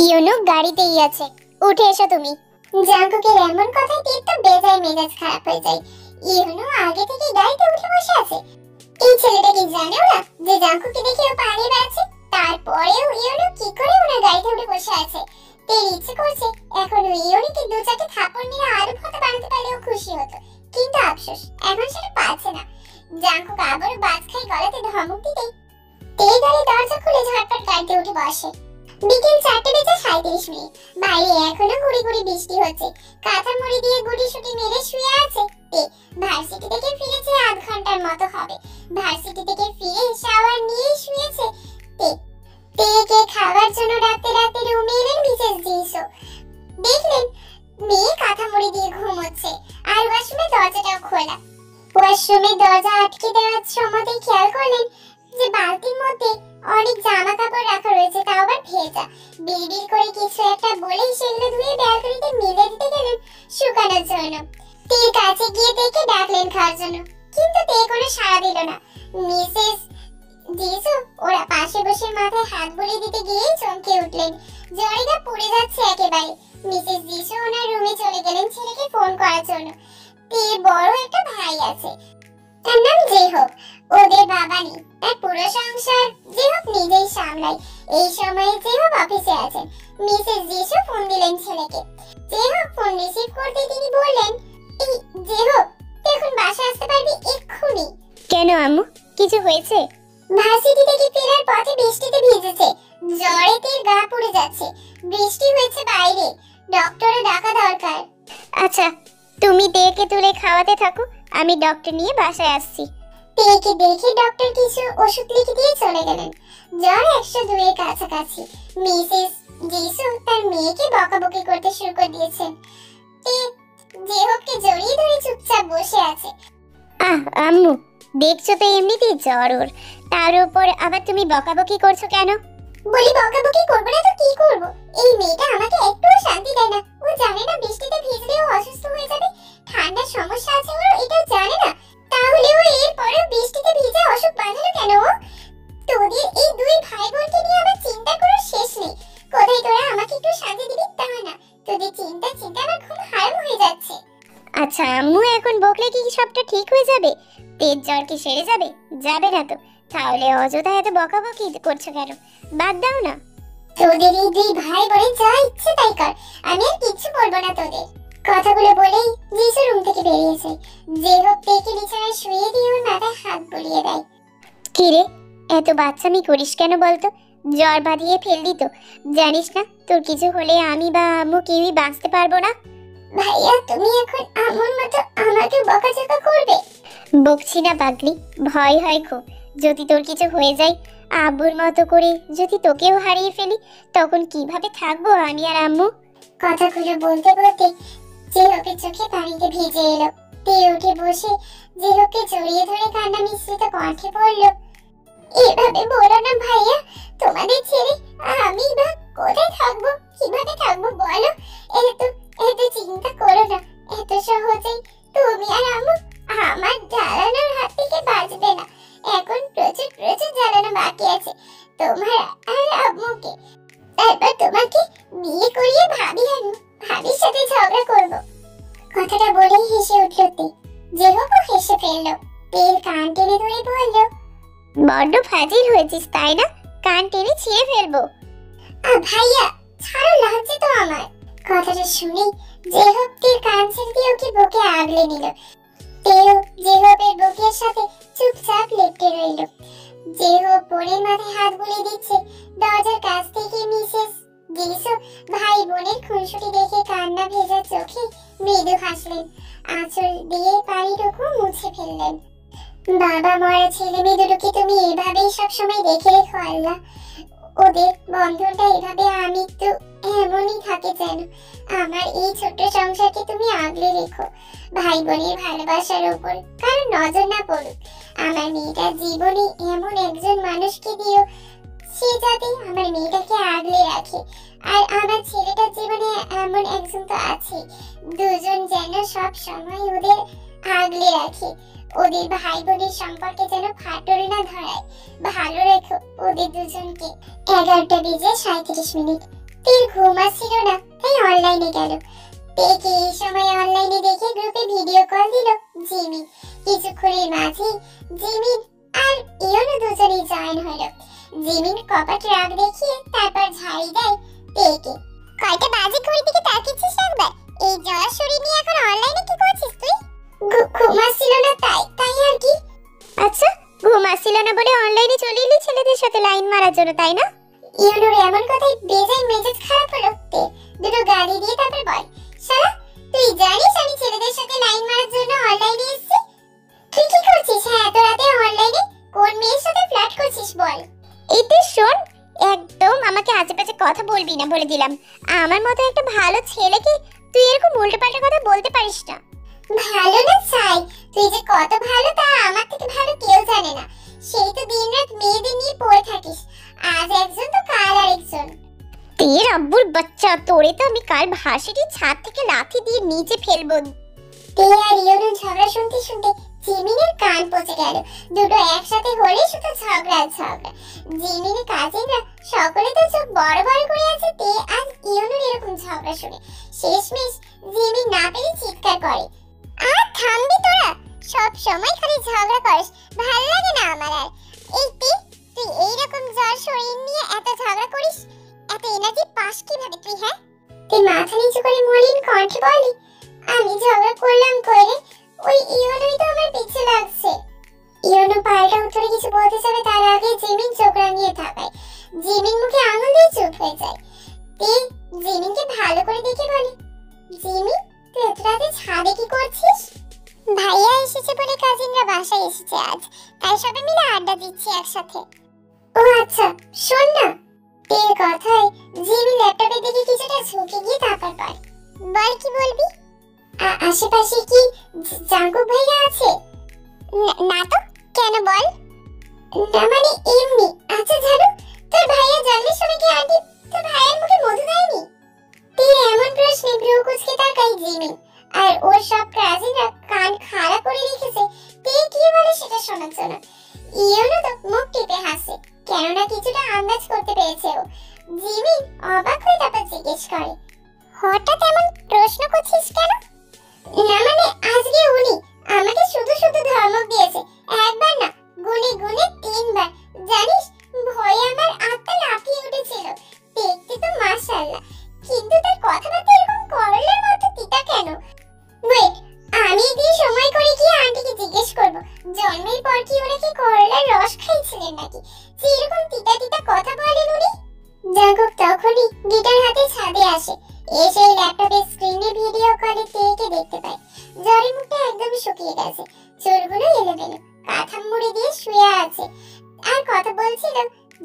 ইউনু গাড়িতেই আছে, উঠে এসো তুমি। জাঙ্কুকের এমন কথায় তীর তো বেজায় মেজাজ খারাপ হয়ে যায়। ইউনু আগে থেকে গাড়িতে উঠে বসে আছে। এই ছেলেটা কি জানেও না যে জাঙ্কুকে দেখে ও পালিয়ে বেড়াচ্ছে? তারপরেও ইউনু কি করে ওনার গাড়িতে উঠে বসে আছে? তের ইচ্ছে করছে এখন ইউনুকে দু চারটে থাপ্পড় মেরে আলু ভর্তা বানাতে পারলেও খুশি হতো, কিন্তু আফসোস এখন সেটা পাচ্ছে না। জাঙ্কুক আবারও বাজ খাই গলাতে ধমক দিতে তে গাড়ি দরজা খুলে ঝটপট গাড়িতে উঠে বসে। বিকেল 4:37। বাইরে এখনো গুড়ি গুড়ি বৃষ্টি হচ্ছে। কাঁথা মুড়ি দিয়ে গুটিসুটি মেরে শুয়ে আছে তে। ভার্সিটি থেকে ফিরেছে আধ ঘন্টার মতো হবে। ভার্সিটি থেকে ফিরে শাওয়ার নিয়ে শুয়েছে তে। তেকে খাওয়ার জন্য ডাকতে ডাকতে রুমে এলেন মিসেস জিসো। দেখলেন মেয়ে কাঁথা মুড়ি দিয়ে ঘুমোচ্ছে আর ওয়াশরুমের দরজাটাও খোলা। ওয়াশরুমের দরজা আটকে দেওয়ার সময়তেই খেয়াল করলেন যে বালতির মধ্যে অনেক জামা কাপড় রাখা রয়েছে, তাও আবার ভেজা। বিড়বিড় করে কিছু একটা বলেই সেগুলো ধুয়ে ব্যালকনিতে মেলে দিতে গেলেন শুকানোর জন্য। তের কাছে গিয়ে তেকে ডাকলেন খাওয়ার জন্য, কিন্তু তে কোনো সাড়া দিল না। মিসেস জিসু ওরা পাশে বসে মাথায় হাত বুলিয়ে দিতে গিয়েই চমকে উঠলেন। জরিদা পুড়ে যাচ্ছে একেবারে। মিসেস জিসু ওনার রুমে চলে গেলেন ছেলেকে ফোন করার জন্য। তের বড় একটা ভাই আছে, তার নাম জেহব। ওদের বাবা নেই, তার পুরো সংসার জেহব নিজেই সামলায়। এই সময়ে জেহব অফিসে আছেন। মিসেস জিসু ফোন দিলেন ছেলেকে। জেহব ফোন রিসিভ করতে তিনি বললেন, এই জেহব তুই এখন বাসায় আসতে পারবি এক্ষুনি? কেন আম্মু, কিছু হয়েছে? ভার্সিটি থেকে ফেরার পথে বৃষ্টিতে ভিজেছে, জ্বরে তের গা পুড়ে যাচ্ছে। বৃষ্টি হয়েছে বাইরে, ডক্টরে ডাকা দরকার। আচ্ছা, তুমি তেকে তুলে খাওয়াতে থাকো, আমি ডক্টর নিয়ে বাসায় আসছি। তেকে দেখে ডক্টর কিছু ওষুধ লিখে দিয়ে চলে গেলেন। জ্বর 102 এর কাছাকাছি। মিসেস জিসু তার মেয়েকে বকাবকি করতে শুরু করে দিয়েছেন। তে জেহবকে জড়িয়ে ধরে চুপচাপ বসে আছে। আম্মু, দেখছো তো এমনিতেই জ্বর ওর, তার উপর আবার তুমি বকাবকি করছো কেন? বলি বকাবকি করবো না তো কি করব? এই মেয়েটা আমাকে একটুও শান্তি দেয় না। ও জানে না বৃষ্টিতে ভিজলেও অসুস্থ হয়ে যাবে, ঠান্ডার সমস্যা আছে ওর, এটাও জানে না। তাহলে ও এরপরেও বৃষ্টিতে ভিজে অসুখ বাঁধালো কেন? তোদের এই দুই ভাই বোনকে নিয়ে আমার চিন্তা করার শেষ নেই। কোথায় তোরা আমাকে একটু শান্তি দিবি তা না, তোদের চিন্তা চিন্তা আমার ঘুম হারাম হয়ে যাচ্ছে। আচ্ছা আম্মু, এখন বকলে কি সবটা ঠিক হয়ে যাবে? তেজ জ্বর কি সেরে যাবে? যাবে না তো, তাহলে অযথা এত বকাবকি করছো কেন? বাদ দাও না। তোদের এই দুই ভাই বোনে যা ইচ্ছে তাই কর, আমি আর কিচ্ছু বলবো না তোদের। কথাগুলো বলেই জিসু রুম থেকে বেরিয়েছে। জেহব তেকে বিছানায় শুয়ে দিয়ে ওর মাথায় হাত বুলিয়ে দেয়। কি রে, এত বাচ্চামি করিস কেন বলতো? জ্বর বাঁধিয়ে ফেললি তো, জানিস না তোর কিছু হলে আমি বা আম্মু কেউই বাঁচতে পারবো না। ভাইয়া তুমি এখন আম্মুর মতো আমাকে বকাঝকা করবে? বকছি না পাগলি, ভয় হয় খুব। যদি তোর কিছু হয়ে যায়, আব্বুর মতো করে যদি তোকেও হারিয়ে ফেলি, তখন কিভাবে থাকবো আমি আর আম্মু? কথাগুলো বলতে বলতে জেহবের চোখে পানিতে ভিজে এলো। তে উঠে বসে জেহবকে জড়িয়ে ধরে কান্না মিশ্রিত কণ্ঠে বলল, এভাবে বলো না ভাইয়া, তোমাদের ছেড়ে আমি বা কোথায় থাকবো, কিভাবে থাকবো বলো? এত এত চিন্তা করো না, এত সহজেই তুমি আর আম্মু আমার জ্বালানোর হাত থেকে বাঁচবে না। এখন প্রচুর প্রচুর জ্বালানো বাকি আছে তোমার আর আম্মুকে। তারপর তোমাকে বিয়ে করিয়ে ভাবির সাথে ঝগড়া করব। কথাটা বলেই হেসে উঠল তে। জেহবও হেসে ফেললো। তের কান টেনে ধরে বলল, বড্ড ফাজিল হয়েছিস তাই না? কান টেনে ছিঁড়ে ফেলবো। ভাইয়া ছাড়ো, লাগছে তো আমার। কথাটা শুনে জেহব তের কান ছেড়ে দিয়ে ওকে বুকে আগলে নিল। তেও জেহবের বুকের সাথে চুপচাপ লেপ্টে রইল। জেহব বোনের মাথায় হাত বুলিয়ে দিচ্ছে। দরজার কাছ থেকে মিসেস জিসু ভাই বোনের খুনসুটি দেখে কান্না ভেজা চোখে মৃদু হাসলেন। আঁচল দিয়ে পানিটুকু মুছে ফেললেন। বাবা মরা ছেলে মেয়ে দুটোকে তুমি এভাবেই সবসময় দেখে রেখো আল্লাহ। ওদের বন্ধনটা এভাবে আমৃত্যু এমনই থাকে যেন। আমার এই ছোট্ট সংসারকে তুমি আগলে রেখো। ভাই বোনের ভালোবাসার উপর কারো নজর না পড়ুক। আমার মেয়েটার জীবনে এমন একজন মানুষকে দিও, সে যাতে আমার মেয়েটাকে আগলে রাখে। আর আমার ছেলেটার জীবনে এমন একজন তো আছে, দুজন যেন সব সময় ওদের আগলে রাখে। ওদের ভাই বোনের সম্পর্কে যেন ফাটল না ধরায়। ভালো রেখো ওদের দুজনকে। 11টা বেজে 37 মিনিট। তীর ঘুম আসছিল না, তাই অনলাইনে গেল। তেকে এই সময় অনলাইনে দেখে গ্রুপে ভিডিও কল দিল জিমিন। কিছুক্ষণের মাঝে জিমিন আর ইয়োনো দুজনেই জয়েন হলো। জিমিন কপাট রাগ দেখিয়ে তারপর ঝাড়ি দেয় তেকে। কয়টা বাজে ঘড়ির দিকে তাকিয়েছিস একবার? এই জলাশয় নিয়ে এখন অনলাইনে কি করছিস তুই? ঘুম আসছিল না তাই আর কি। আচ্ছা, ঘুম আসছিল না বলে অনলাইনে চলে এলি ছেলেদের সাথে লাইন মারার জন্য, তাই না? ইয়োনোর এমন কথাই বেজায় মেজাজ খারাপ হলো। দুটো গালি দিয়ে তারপর বল, শালা তুই জানিস আমি ছেলেদের সাথে লাইন মারার জন্য অনলাইনে এসেছি? তুই কি করছিস এত রাতে অনলাইনে? কোন মেয়ের সাথে ফ্লার্ট করছিস বল? এতে শোন, একদম আমাকে আজেবাজে কথা বলবি না বলে দিলাম। আমার মতো একটা ভালো ছেলেকে তুই এরকম উল্টোপাল্টা কথা বলতে পারিস না। ভালো না চাই, তুই যে কত ভালো তা আমার থেকে ভালো কেউ জানে না। সেই তো দিনরাত মেয়েদের নিয়ে পড়ে থাকিস, আজ একজন তো কাল আরেকজন। তের আব্বুর বাচ্চা, তোরে তো আমি কাল ভার্সিটির ছাদ থেকে লাথি দিয়ে নিচে ফেলবো। তে আর ইয়োনো ঝগড়া শুনতে শুনতে জিমিনের কান পচে গেল। দুটো একসাথে হলে শুধু ঝগড়া। জিমিনের কাজিনরা সকলে তো চোখ বড় বড় করে আছে তে আর ইয়োনোর এরকম ঝগড়া শুনে। শেষমেশ জিমিন না পেরে চিৎকার করে, আর থামবি তোরা? সব সময় খালি ঝগড়া করিস, ভালো লাগে না আমার আর। এই তুই এইরকম জ্বর শরীর নিয়ে এত ঝগড়া করিস, এত এনার্জি পাস কিভাবে তুই? হ্যাঁ, তুই মাথা নিচু করে মলিন কণ্ঠে বলি, আমি ঝগড়া করলাম কইরে, ওই ইয়োনোই তো আমার পিছে লাগছে। ইয়োনো পাল্টা উত্তরে কিছু বলতে যাবে তার আগে জিমিন চোখ রাঙিয়ে থাকায়। জিমিন মুখে আঙুল দিয়ে চুপ হয়ে যায়। তে জিমিনকে ভালো করে দেখে বলে, জিমিন তুই এত রাতে ছাদে কি করছিস? ভাইয়া এসেছে বলে কাজিনরা বাসায় এসেছে আজ, তাই সবাই মিলে আড্ডা দিচ্ছি একসাথে। ও আচ্ছা, শোন না। এর কথায় জিমি ল্যাপটপে দেখে কিছুটা ঝুঁকে গিয়ে তাকার পায়। বল কি বলবি? আশেপাশে কি জাঙ্কুক ভাইয়া আছে? না তো, কেন বল? না মানে এমনি। আচ্ছা জানো, তোর ভাইয়া জন্মের সময় কি আন্টি তোর ভাইয়ের মুখে মধু দেয়নি? তুই এমন প্রশ্নে ভ্রু কুঁচকে তাকায় জিমি, আর ওর সব কাজিনরা কান খাড়া করে রেখেছে তে কি বলে সেটা শোনার জন্য। ইয়োনো তো মুখ টিপে হাসে, কেননা কিছুটা আন্দাজ করতে পেরেছে ও। জিমি অবাক হয়ে তারপর জিজ্ঞেস করে, হঠাৎ এমন প্রশ্ন করছিস কেন? না মানে আজকে উনি আমাকে শুধু শুধু ধমক দিয়েছে, একবার না গুনে গুনে 3 বার। জানিস, ভয়ে আমার আত্মা লাফিয়ে উঠেছিল। দেখতে তো মাশাআল্লাহ, কিন্তু তার কথাবার্তা এরকম করলার মতো তিতা কেন? ওয়েট, আমি একদিন সময় করে গিয়ে আন্টিকে জিজ্ঞেস করব, জন্মের পর কি ওনাকে করলার রস খাইছিলেন নাকি, যে এরকম তিতা তিতা কথা বলেন উনি। জাঙ্কুক তখনই গিটার হাতে ছাদে আসে। এসে ল্যাপটপের স্ক্রিনে ভিডিও কলে তেকে দেখতে পায়। জ্বরে মুখটা একদম শুকিয়ে গেছে, চুলগুলো এলোমেলো, কাঁথা মুড়ি দিয়ে শুয়ে আছে আর কথা বলছিল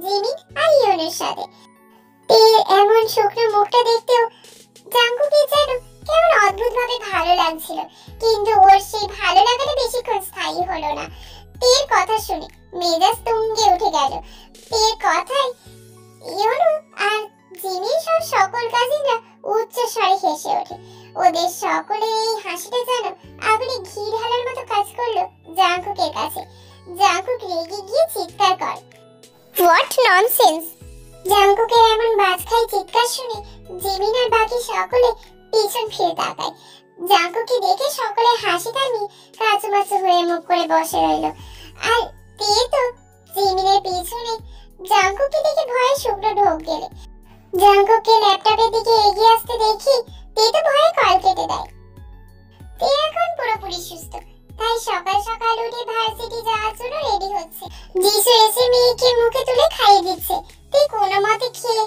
জিমিন আর ইয়োনের সাথে। তে এমন শুকনো মুখটা দেখতেও জাঙ্কুকে যেন কেমন অদ্ভুতভাবে ভালো লাগছিল, কিন্তু ওর সেই ভালো লাগাটা বেশিক্ষণ স্থায়ী হলো না। তের কথা শুনে মেজাজ তুঙ্গে উঠে গেল। তের কথায় ইয়োনো আর জিমিন সহ সকল কাজিনরা উচ্চ স্বরে হেসে ওঠে। ওদের সকলের এই হাসিটা যেন আগুনে ঘি ঢালার মতো কাজ করলো জাঙ্কুকের কাছে। জাঙ্কুক রেগে গিয়ে চিৎকার করে, হোয়াট ননসেন্স! জাঙ্কুকের এমন বাজখাই চিৎকার শুনে জিমিন আর বাকি সকলে পিছন ফিরে তাকায়। জাঙ্কুকে দেখে সকলে হাসি থামিয়ে কাচুমাচু হয়ে মুখ করে বসে রইল। আর তে তো জিমিনের পিছনে জাঙ্কুকে দেখে ভয়ে শুকনো ঢোক গেলে। জাঙ্কুককে ল্যাপটপের দিকে এগিয়ে আসতে দেখি তে তো ভয়ে কল কেটে দেয়। তে এখন পুরোপুরি সুস্থ, তাই সকাল সকাল উঠে ভার্সিটি যাওয়ার জন্য রেডি হচ্ছে। জিসু এসে মেয়েকে মুখে তুলে খাইয়ে দিচ্ছে। তে কোনো মতে খেয়ে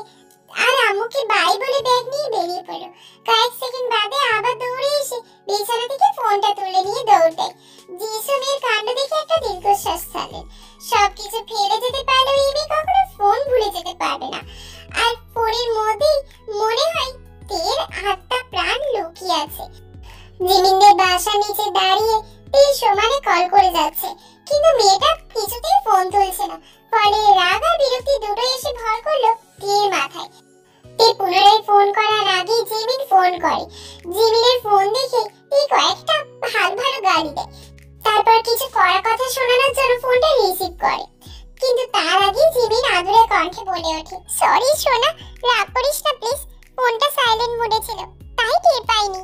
আর আম্মুকে বাই বলে ব্যাগ নিয়ে বেরিয়ে পড়ল। কয়েক সেকেন্ড বাদে আবার দৌড়ে এসে বিছানা থেকে ফোনটা তুলে নিয়ে দৌড় দেয়। জিসু মেয়ের কাণ্ড দেখে একটা দীর্ঘশ্বাস ছাড়লেন। সবকিছু ফেলে যেতে পারলেও এই মেয়ে কখনো ফোন ভুলে যেতে পারবে না। আর ফোনের মধ্যেই মনে হয় তের আত্মা প্রাণ লুকিয়ে আছে। জিমিনদের বাসার নিচে দাঁড়িয়ে তে সমানে কল করে যাচ্ছে, কিন্তু মেয়েটা কিছুতেই ফোন তুলছে না। ফলে রাগ আর বিরক্তি দুটো এসে ভর করলো তের মাথায়। তে পুনরায় ফোন করার আগে জিমিন ফোন করে। জিমিনের ফোন দেখে তে কয়েকটা ভালো ভালো গালি দেয়, তারপর কিছু কড়া কথা শোনানোর জন্য ফোনটা রিসিভ করে। কিন্তু তার আগে জিমিন আদুরে কণ্ঠে বলে ওঠে, সরি সোনা, রাগ করিস না প্লিজ, ফোনটা সাইলেন্ট মোডে ছিল তাই টের পাইনি।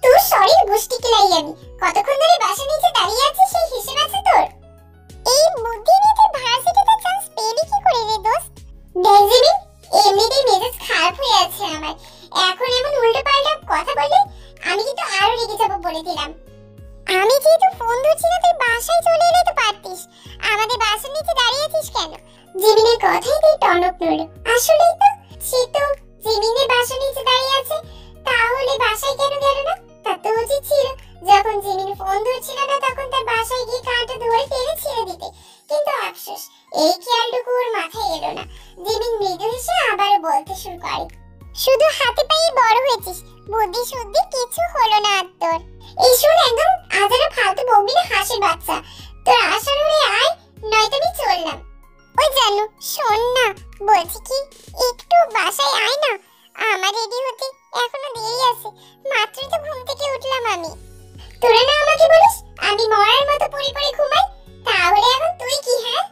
তোর সরি গুষ্টি কিলাই আমি, কতক্ষণ ধরে বাসা নিচে দাঁড়িয়ে আছিস সেই হিসেব আছে তোর? এই বুদ্ধি নিয়ে তুই ভার্সিটিতে চান্স পেলি কি করে রে দোস্ত? দেখ জিমিন, এমনিতেই মেজাজ খারাপ হয়ে আছে আমার, এখন এমন উল্টো পাল্টা কথা বললে আমি কিন্তু আরো রেগে যাবো বলে দিলাম। আমি যেহেতু ফোন ধরছি না তুই বাসায় চলে এলে তো পারতিস, আমাদের বাসার নিচে দাঁড়িয়ে আছিস কেন? জিমিনের কথাই তুই টনক নড়ল। আসলেই তো, সে তো জিমিনের বাসার নিচে দাঁড়িয়ে আছে, তাহলে বাসায় কেন গেল না? তার তো উচিত ছিল যখন জিমিন ফোন ধরছিল না তখন তার বাসায় গিয়ে কাঁটা ধরে টেনে ছেড়ে দিতে, কিন্তু আফসোস এই খেয়ালটুকু ওর মাথায় এলো না। জিমিন মৃদু হেসে আবারও বলতে শুরু করে, শুধু হাতে পায়ে বড় হয়েছিস, বুদ্ধি শুদ্ধি কিছু হলো না আর তোর। এই শুন, একদম আজারে ফালতু বকবি না হাসির বাচ্চা, তোর আসার হলে আয়, নয়তো আমি চললাম। ওই জানু শোন না, বলছি কি একটু বাসায় আয় না, আমার রেডি হতে এখনো দেরি আছে, মাত্রই তো ঘুম থেকে উঠলাম আমি। তোরা না আমাকে বলিস আমি মরার মতো পড়ে পড়ে ঘুমাই, তাহলে এখন তুই কি? হ্যাঁ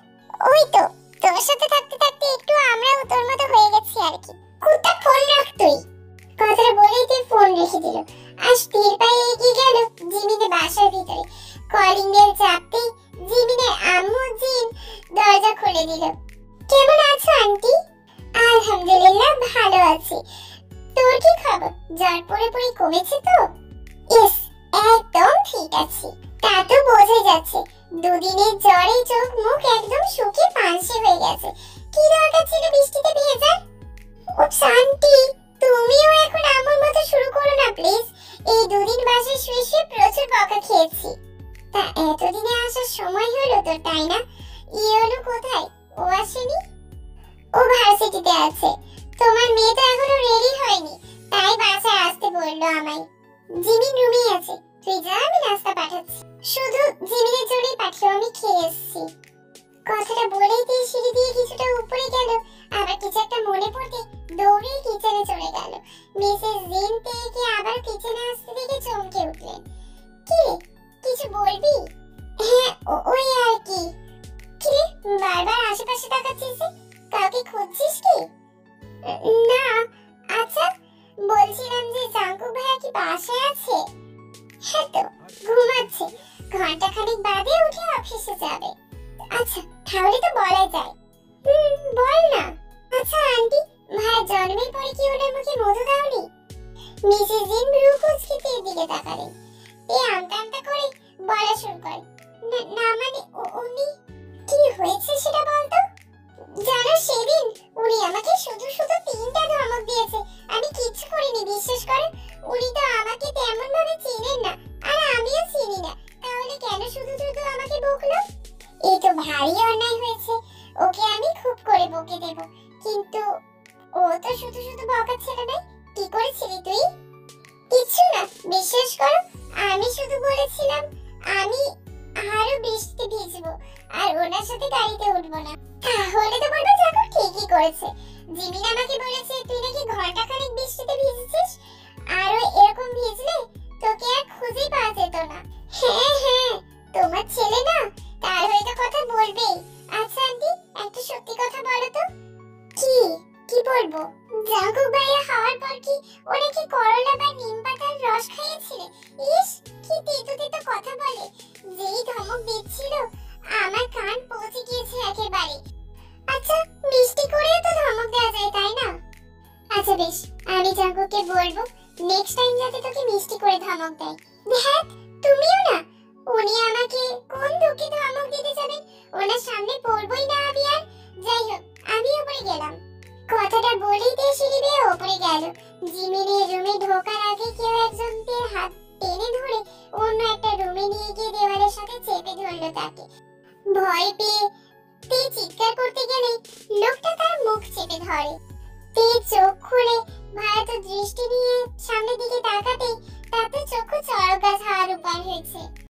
ওই তো, তোর সাথে থাকতে থাকতে একটু আমরাও তোর মতো হয়ে গেছি আর কি। কুত্তা ফোন রাখ তুই। কথাটা বলেই তুই ফোন রেখে দিল, আর স্থির পায়ে এগিয়ে গেল জিমিনের বাসার ভিতরে। কলিং বেল চাপতেই জিমিনের আম্মু জিন দরজা খুলে দিল। কেমন আছো আন্টি? আলহামদুলিল্লাহ ভালো আছি, তোর কি খবর? জ্বর পড়ে পড়ে কমেছে তো? ইয়েস, একদম ঠিক আছে। তা তো বোঝা যাচ্ছে, দুদিনের জ্বরে চোখ মুখ একদম শুকিয়ে পানসে হয়ে গেছে। কি দরকার ছিল বৃষ্টিতে ভেজার? ও শান্তি, তুমিও এখন আমার মতো শুরু করো না প্লিজ। এই দুদিন বাসায় শুয়ে শুয়ে প্রচুর বকা খেয়েছি। তা এতদিনে আসার সময় হলো তোর, তাই না? ইয়েলো কোথায়? ও আসেনি? ও ভার্সিটিতে আছে। তোমার মেয়ে তো এখনো রেডি হয়নি, তাই বাসায় আসতে বললো আমায়। জিমিন রুমেই আছে, তুই যা, আমি নাস্তা পাঠাচ্ছি। শুধু জিমিনের জন্যই পাঠিও, আমি খেয়ে এসেছি। কথাটা বলেই তুই সিঁড়ি দিয়ে কিছুটা উপরে গেল, আবার কিছু একটা মনে পড়তে দৌড়ে কিচেনে চলে গেল। মিসেস জিন থেকে আবার কিচেনে আসতে দেখে চমকে উঠলেন। কি কিছু বলবি? হ্যাঁ ওই আর কি। কি বারবার আশেপাশে তাকাচ্ছিস, কাউকে খুঁজছিস কি? না। আচ্ছা, বলছিলাম যে জাঙ্কুক ভাইয়া কি বাসায় আছে? হ্যাঁ তো, ঘুমাচ্ছে, ঘন্টাখানেক বাদে উঠে অফিসে যাবে। আচ্ছা তাহলে তো বলাই যায়। বল না। আচ্ছা আন্টি, ভাইয়া জন্মের পরে কি ওনার মুখে মধু দাওনি? মিসেস জিন ভ্রু কুঁচকে তের দিকে তাকালেন। আমতা আমতা করে বলা শুরু করে, না মানে উনি। কি হয়েছে সেটা বলতো। জানো সেদিন উনি আমাকে শুধু শুধু 3টা ধমক দিয়েছে, আমি কিচ্ছু করিনি, বিশ্বাস করো। উনি তো আমাকে তেমন ভাবে চেনেন না, আর আমিও চিনি না, তাহলে কেন শুধু শুধু আমাকে বকলো? এই তো ভারী অন্যায় হয়েছে, ওকে আমি খুব করে বকে দেব। কিন্তু ও তো শুধু শুধু বকাচ্ছিল না। কি করেছিলি তুই? কিছু না, বিশ্বাস করো। আমি শুধু বলেছিলাম আমি আরো বৃষ্টিতে ভিজবো, আর ওনার সাথে গাড়িতে উঠবো না। তাহলে তো বলবো জাকু ঠিকই করেছে। জিমিন আমাকে বলেছে তুই নাকি ঘন্টাখানেক বৃষ্টিতে ভিজেছিস, আর এরকম ভিজলে তোকে আর খুঁজেই পাওয়া যেত না। হ্যাঁ হ্যাঁ, তোমার ছেলে না, তার হয়তো কথা বলবেই। আচ্ছা আন্টি, একটা সত্যি কথা বলো তো। কি কি বলবো? জাঙ্কুক ভাইয়া হওয়ার পর কি ও নাকি করলা বা নিম পাতার রস খাইয়েছিল? ইস, কি তেতো তেতো কথা বলে। যেই ধমক দিচ্ছিল আমার কান পৌঁছে গিয়েছে একেবারে। আচ্ছা, মিষ্টি করেও তো ধমক দেওয়া যায়, তাই না? আচ্ছা বেশ, আমি জাঙ্কুককে বলবো নেক্সট টাইম যাতে তোকে মিষ্টি করে ধমক দেয়। হ্যাঁ, তুমিও না। উনি আমাকে কোন দুঃখে ধমক দিতে যাবেন, ওনার সামনে পড়বই না আমি আর। যাই হোক, আমি উপরে গেলাম। কথাটা বলেই তে সিঁড়ি বেয়ে উপরে গেল। জিমিনের রুমে ঢোকার আগে কেউ একজন তার হাত টেনে ধরে অন্য একটা রুমে নিয়ে গিয়ে দেওয়ালের সাথে চেপে ধরলো তাকে। ভয় পেয়ে তে চিৎকার করতে গেলে লোকটা তার মুখ চেপে ধরে। তে চোখ খুলে ভয়াত দৃষ্টি নিয়ে সামনের দিকে তাকাতেই তার তো চক্ষু চড়ক গাছ হাওয়ার উপার হয়েছে।